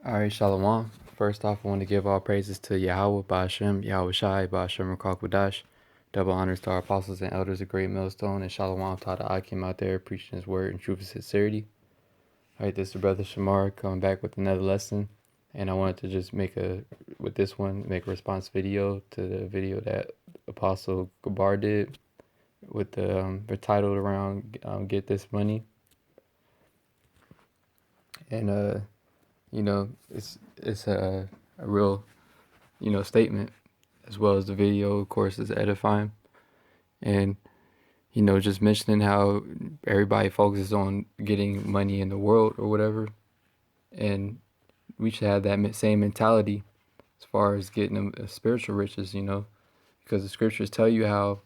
All right, Shalom. First off, I want to give all praises to Yahweh, Ba'ashem, Yahweh Shai, Ba'ashem, Rakakwadash. Double honors to our apostles and elders of Great Millstone, and Shalom to the Akim out there preaching his word in truth and sincerity. All right, this is Brother Shamar coming back with another lesson, and I wanted to just make a response video to the video that Apostle Gabar did with the title around "Get This Money," and it's a real statement, as well as the video, of course, is edifying. And, just mentioning how everybody focuses on getting money in the world or whatever. And we should have that same mentality as far as getting them spiritual riches, because the scriptures tell you how,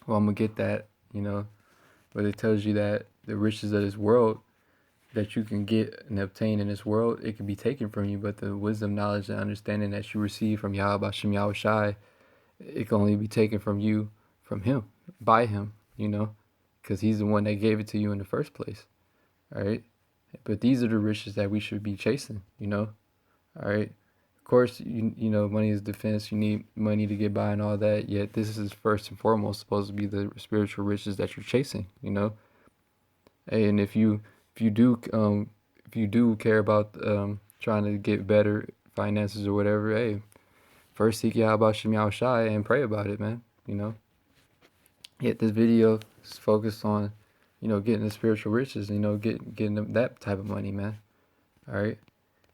well, I'm going to get that, but it tells you that the riches of this world that you can get and obtain in this world, it can be taken from you, but the wisdom, knowledge, and understanding that you receive from Yahweh Hashem Yahweh Shai, it can only be taken from you, from him, by him, because he's the one that gave it to you in the first place. All right. But these are the riches that we should be chasing, all right. Of course, money is defense. You need money to get by and all that. Yet this is first and foremost supposed to be the spiritual riches that you're chasing, And if you do care about trying to get better finances or whatever, hey, first seek Yahweh Shem Yahweh Shai and pray about it, man. Yet this video is focused on, getting the spiritual riches, getting them that type of money, man. All right.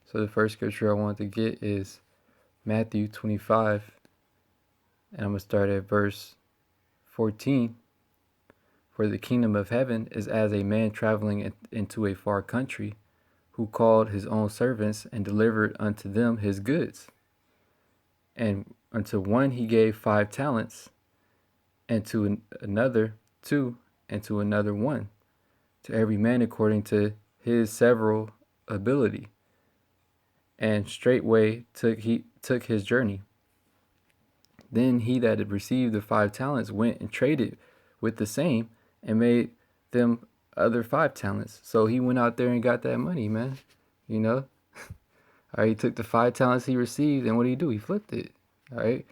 So the first scripture I want to get is Matthew 25, and I'm gonna start at verse 14. For the kingdom of heaven is as a man traveling into a far country, who called his own servants and delivered unto them his goods. And unto one he gave 5 talents, and to another 2, and to another 1, to every man according to his several ability. And straightway took his journey. Then he that had received the 5 talents went and traded with the same, and made them other 5 talents. So he went out there and got that money, man. All right, he took the 5 talents he received, and what did he do? He flipped it. All right,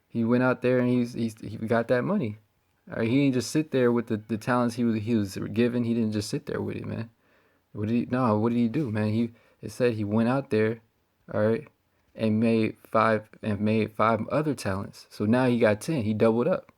he went out there and he got that money. All right, he didn't just sit there with the talents he was given. He didn't just sit there with it, man. What did he do, man? It said he went out there, all right, and made 5 other talents. So now he got 10. He doubled up,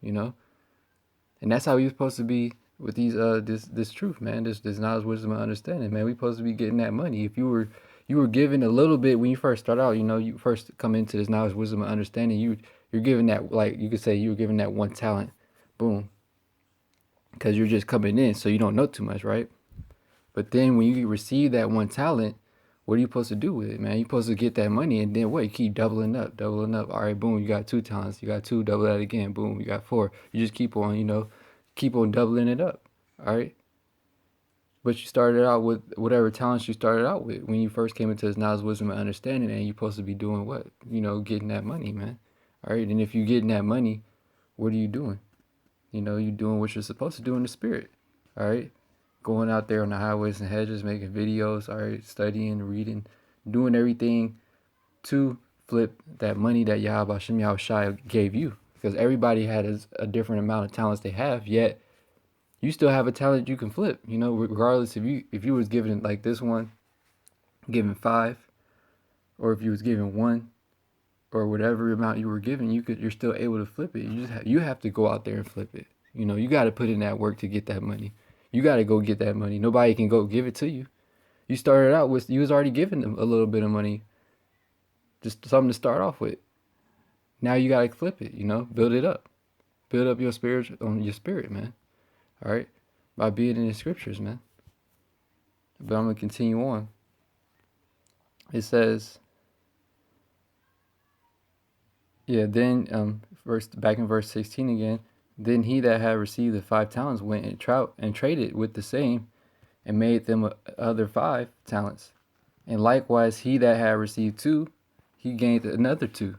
And that's how we supposed to be with these this truth, man. This knowledge, wisdom, and understanding, man. We supposed to be getting that money. If you were given a little bit when you first start out, you first come into this knowledge, wisdom, and understanding, you're given that, like you could say you were given that 1 talent, boom, because you're just coming in, so you don't know too much, right? But then when you receive that 1 talent, what are you supposed to do with it, man? You're supposed to get that money, and then what? You keep doubling up. All right, boom, you got 2 talents. You got 2, double that again. Boom, you got 4. You just keep on doubling it up. All right. But you started out with whatever talents you started out with when you first came into this knowledge, wisdom, and understanding, and you're supposed to be doing what? Getting that money, man. All right. And if you're getting that money, what are you doing? You're doing what you're supposed to do in the spirit. All right. Going out there on the highways and hedges, making videos, all right, studying, reading, doing everything to flip that money that Yahweh Shem Yahweh Shai gave you. Because everybody had a different amount of talents they have, yet you still have a talent you can flip, regardless if you was given like this one, given 5, or if you was given 1, or whatever amount you were given, you're still able to flip it. You have to go out there and flip it. You got to put in that work to get that money. You got to go get that money. Nobody can go give it to you. You started out with, you was already giving them a little bit of money, just something to start off with. Now you got to flip it, build it up. Build up your spirit, man. All right? By being in the scriptures, man. But I'm going to continue on. It says, then back in verse 16 again, then he that had received the 5 talents went and traded with the same, and made them other 5 talents. And likewise he that had received 2, he gained another 2.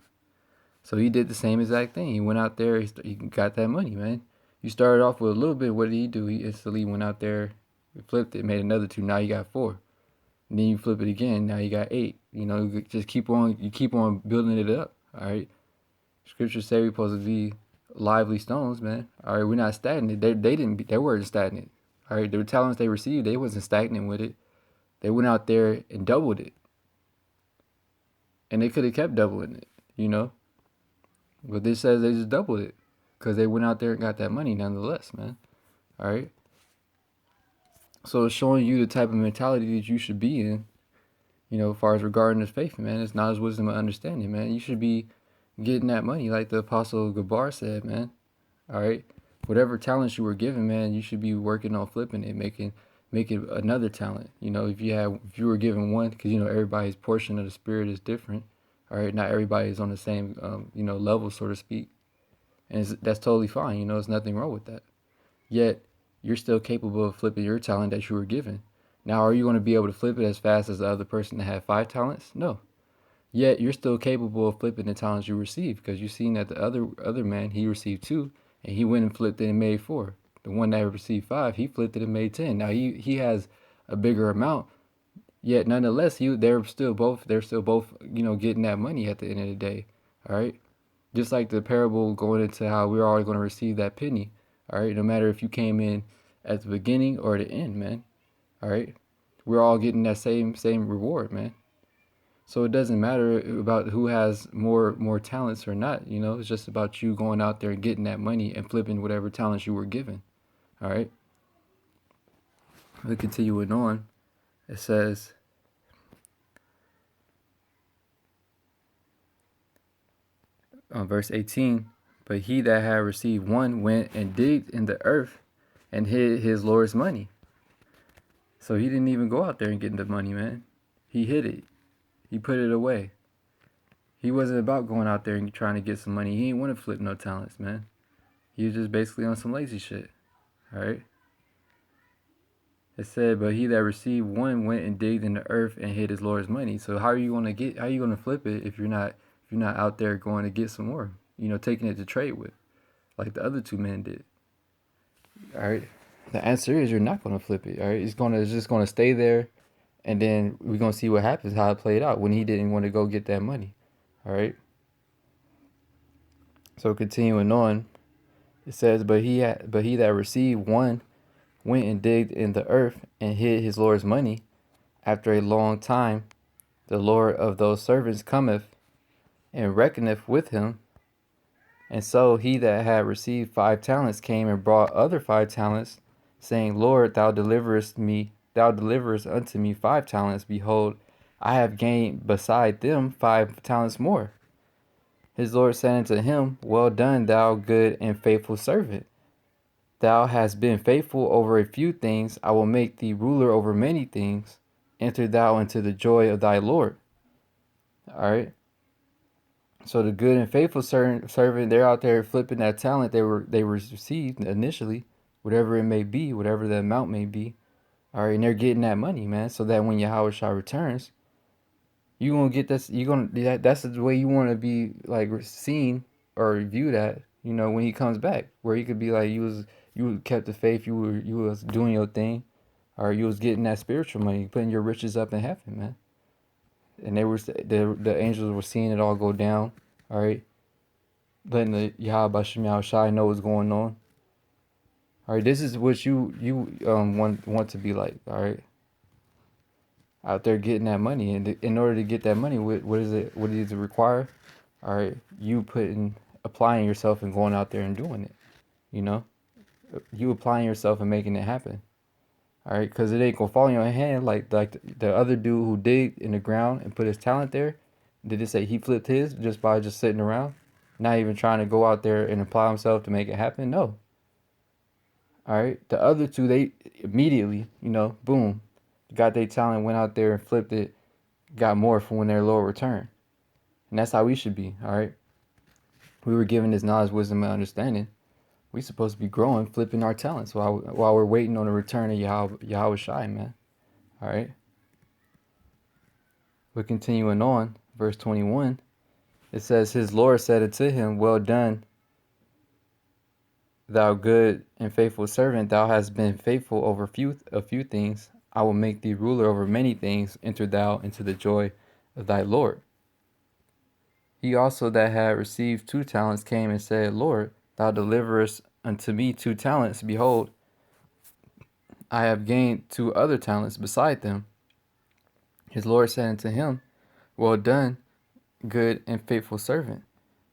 So he did the same exact thing. He went out there, he got that money, man. You started off with a little bit. What did he do? He instantly went out there, flipped it, made another 2. Now you got 4. And then you flip it again. Now you got 8. You know, you just keep on. You keep on building it up. All right. Scriptures say we're supposed to be lively stones, man. All right, we're not stagnant. They weren't stagnant. All right, the talents they received, they wasn't stagnant with it. They went out there and doubled it, and they could have kept doubling it, you know. But this says they just doubled it because they went out there and got that money nonetheless, man. All right. So it's showing you the type of mentality that you should be in, you know, as far as regarding this faith, man. It's knowledge, wisdom, and understanding, man. You should be getting that money, like the Apostle Gabar said, man. All right. Whatever talents you were given, man, you should be working on flipping it, making another talent. You know, if you were given one, because you know everybody's portion of the spirit is different. All right, not everybody is on the same you know, level, so to speak, and that's totally fine. You know, there's nothing wrong with that. Yet you're still capable of flipping your talent that you were given. Now, are you going to be able to flip it as fast as the other person that had 5 talents? No. Yet you're still capable of flipping the talents you received, because you've seen that the other man, he received 2, and he went and flipped it and made 4. The one that received 5, he flipped it and made 10. Now he has a bigger amount, yet nonetheless they're still both you know, getting that money at the end of the day. All right, just like the parable going into how we're all going to receive that penny. All right, no matter if you came in at the beginning or the end, man. All right, we're all getting that same reward, man. So it doesn't matter about who has more talents or not. You know, it's just about you going out there and getting that money and flipping whatever talents you were given. All right. We'll continue on. It says, on verse 18, but he that had received 1 went and digged in the earth and hid his Lord's money. So he didn't even go out there and get the money, man. He hid it. He put it away. He wasn't about going out there and trying to get some money. He didn't want to flip no talents, man. He was just basically on some lazy shit. All right. It said, but he that received 1 went and digged in the earth and hid his Lord's money. So how are you gonna flip it if you're not out there going to get some more? You know, taking it to trade with, like the other 2 men did. All right. The answer is you're not gonna flip it. All right. It's just gonna stay there, and then we're gonna see what happens, how it played out when he didn't want to go get that money. All right. So continuing on, it says, but he that received 1 went and digged in the earth and hid his Lord's money. After a long time, the Lord of those servants cometh and reckoneth with him. And so he that had received 5 talents came and brought other 5 talents, saying, Lord, thou deliverest unto me 5 talents. Behold, I have gained beside them 5 talents more. His Lord said unto him, well done, thou good and faithful servant. Thou hast been faithful over a few things. I will make thee ruler over many things. Enter thou into the joy of thy Lord. All right. So the good and faithful servant, they're out there flipping that talent they received initially, whatever it may be, whatever the amount may be. All right, and they're getting that money, man, so that when Yahushua returns, you gonna get this. That's the way you want to be, like, seen or viewed at. You know, when he comes back, where he could be like, you kept the faith, you was doing your thing, or you was getting that spiritual money, putting your riches up in heaven, man. And the angels were seeing it all go down. All right, letting the Yahweh Shai know what's going on. All right, this is what you want to be like. All right, out there getting that money, and in order to get that money, what does it require? All right, you applying yourself and going out there and doing it. You know, you applying yourself and making it happen. All right, because it ain't gonna fall in your hand like the other dude who digged in the ground and put his talent there. Did it say he flipped his just by just sitting around, not even trying to go out there and apply himself to make it happen? No. All right, the other 2, they immediately, you know, boom, got their talent, went out there and flipped it, got more for when their Lord returned. And that's how we should be. All right, we were given this knowledge, wisdom, and understanding. We supposed to be growing, flipping our talents while we're waiting on the return of Yahweh Shai, man. All right. We're continuing on, verse 21. It says, his Lord said unto him, well done, thou good and faithful servant. Thou hast been faithful over a few things. I will make thee ruler over many things. Enter thou into the joy of thy Lord. He also that had received 2 talents came and said, Lord, thou deliverest unto me 2 talents. Behold, I have gained 2 other talents beside them. His Lord said unto him, Well done, good and faithful servant.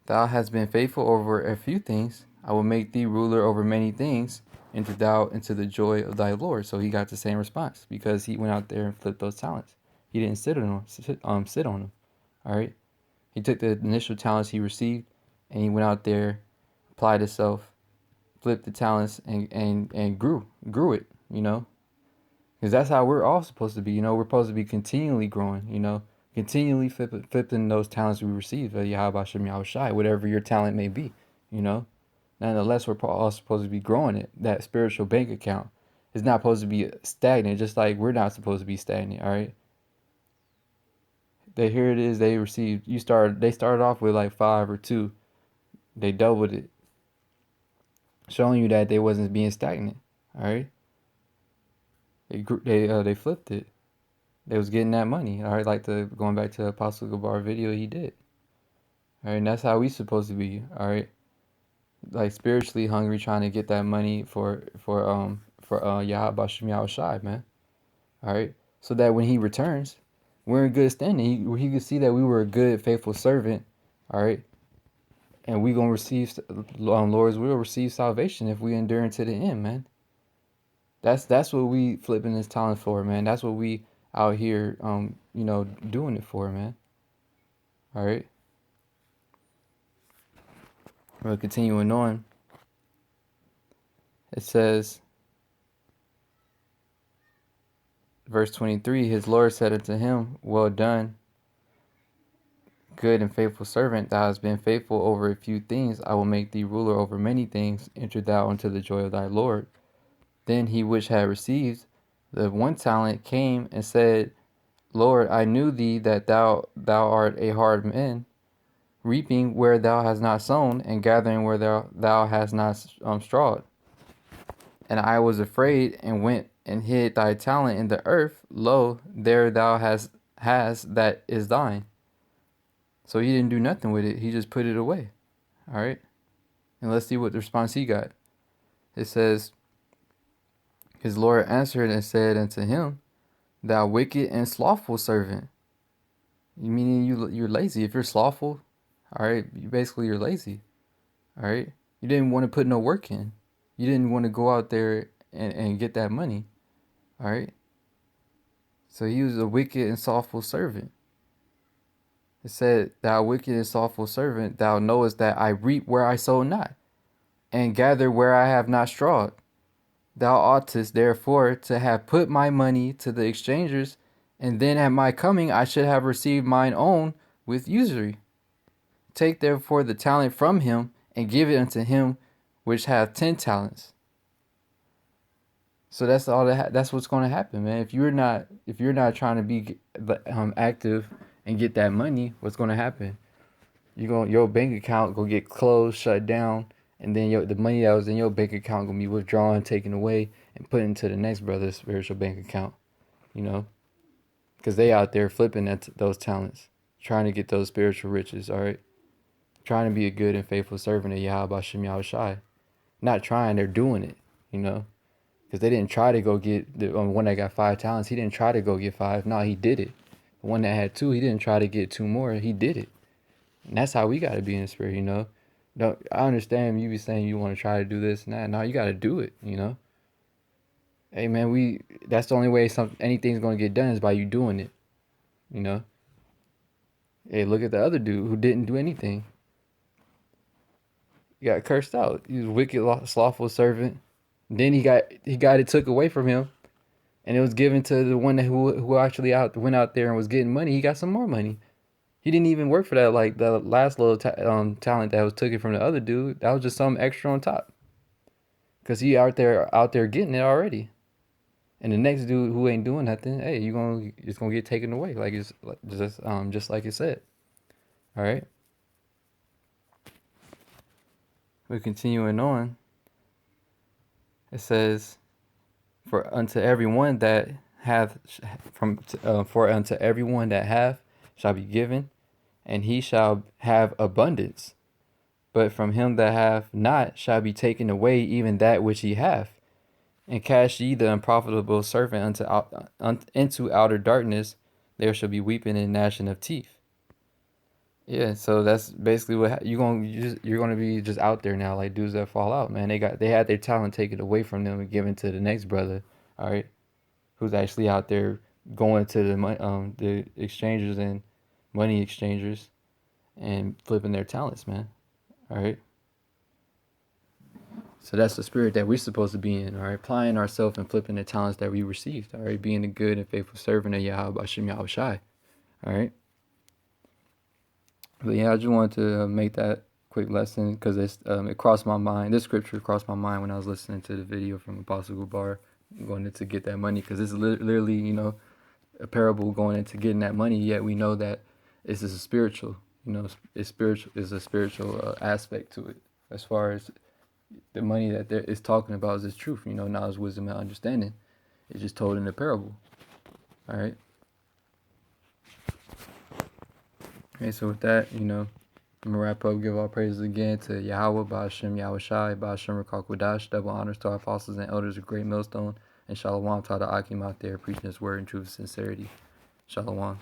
Thou hast been faithful over a few things. I will make thee ruler over many things. Enter thou into the joy of thy Lord. So he got the same response because he went out there and flipped those talents. He didn't sit on them. All right. He took the initial talents he received and he went out there, applied himself, flipped the talents and grew it, because that's how we're all supposed to be. We're supposed to be continually growing, continually flipping those talents we receive. Yahweh Shem Yahweh Shai, whatever your talent may be, you know. Nonetheless, we're all supposed to be growing it. That spiritual bank account is not supposed to be stagnant, just like we're not supposed to be stagnant. All right. Here it is. They received. They started off with like 5 or 2. They doubled it, showing you that they wasn't being stagnant. All right. They flipped it. They was getting that money. All right, like going back to the Apostle Gabar video he did. All right, and that's how we supposed to be. All right, like spiritually hungry, trying to get that money for Yahweh Bashem Yahweh Shai, man. All right, so that when he returns, we're in good standing. He can see that we were a good, faithful servant. All right, and we gonna receive Lord's will, receive salvation if we endure into the end, man. That's what we flipping this talent for, man. That's what we out here, doing it for, man. All right. We're continuing on. It says, verse 23, his Lord said unto him, Well done, good and faithful servant. Thou hast been faithful over a few things. I will make thee ruler over many things. Enter thou into the joy of thy Lord. Then he which had received the 1 talent came and said, Lord, I knew thee that thou art a hard man, reaping where thou hast not sown, and gathering where thou hast not strawed. And I was afraid, and went and hid thy talent in the earth. Lo, there thou has that is thine. So he didn't do nothing with it. He just put it away. All right. And let's see what the response he got. It says, his Lord answered and said unto him, Thou wicked and slothful servant. Meaning you're lazy. If you're slothful, all right, you're lazy. All right. You didn't want to put no work in. You didn't want to go out there and get that money. All right. So he was a wicked and slothful servant. It said, Thou wicked and slothful servant, thou knowest that I reap where I sow not, and gather where I have not strawed. Thou oughtest therefore to have put my money to the exchangers, and then at my coming I should have received mine own with usury. Take therefore the talent from him, and give it unto him which hath 10 talents. So that's all that's what's going to happen, man. If you're not trying to be active and get that money, what's going to happen? Your bank account gonna get closed, shut down, and then the money that was in your bank account gonna be withdrawn, taken away, and put into the next brother's spiritual bank account. Because they out there flipping those talents, trying to get those spiritual riches. All right, trying to be a good and faithful servant of Yahweh Bashem Yahweh Shai. Not trying, they're doing it. Because they didn't try to go get the one that got 5 talents. He didn't try to go get 5. No, he did it. The one that had 2, he didn't try to get 2 more. He did it. And that's how we got to be in the spirit, I understand you be saying you want to try to do this and that. No, you got to do it, Hey, man, that's the only way anything's going to get done is by you doing it, Hey, look at the other dude who didn't do anything. He got cursed out. He was a wicked, slothful servant. Then he got it took away from him, and it was given to the one who actually went out there and was getting money. He got some more money. He didn't even work for that. Like the last little talent that was taken from the other dude, that was just some extra on top. Cause he out there getting it already, and the next dude who ain't doing nothing, hey, it's gonna get taken away. Like it's just like it said. All right. We're continuing on. It says, For unto every one that hath for unto everyone that hath shall be given, and he shall have abundance. But from him that hath not shall be taken away even that which he hath. And cast ye the unprofitable servant into outer darkness, there shall be weeping and gnashing of teeth. Yeah, so that's basically what you're gonna be just out there now, like dudes that fall out, man. They had their talent taken away from them and given to the next brother, all right, who's actually out there going to the exchangers and money exchangers and flipping their talents, man. All right. So that's the spirit that we're supposed to be in, all right? Applying ourselves and flipping the talents that we received, all right? Being a good and faithful servant of Yahweh Hashem Yahweh Shai, all right? But yeah, I just wanted to make that quick lesson because it crossed my mind. This scripture crossed my mind when I was listening to the video from Apostle Gubar going into get that money, because it's literally, a parable going into getting that money, yet we know that it's a spiritual, it's spiritual, is a spiritual aspect to it as far as the money that there is talking about is truth, knowledge, wisdom, and understanding. It's just told in the parable. All right. Okay, so with that, I'm gonna wrap up. Give all praises again to Yahweh, Ba'ashem, Yahweh Shai, Ba'ashem, Rakakwadash. Double honors to our apostles and elders of Great Millstone, and Shalom to all the Akim out there preaching His word in truth and sincerity. Shalom.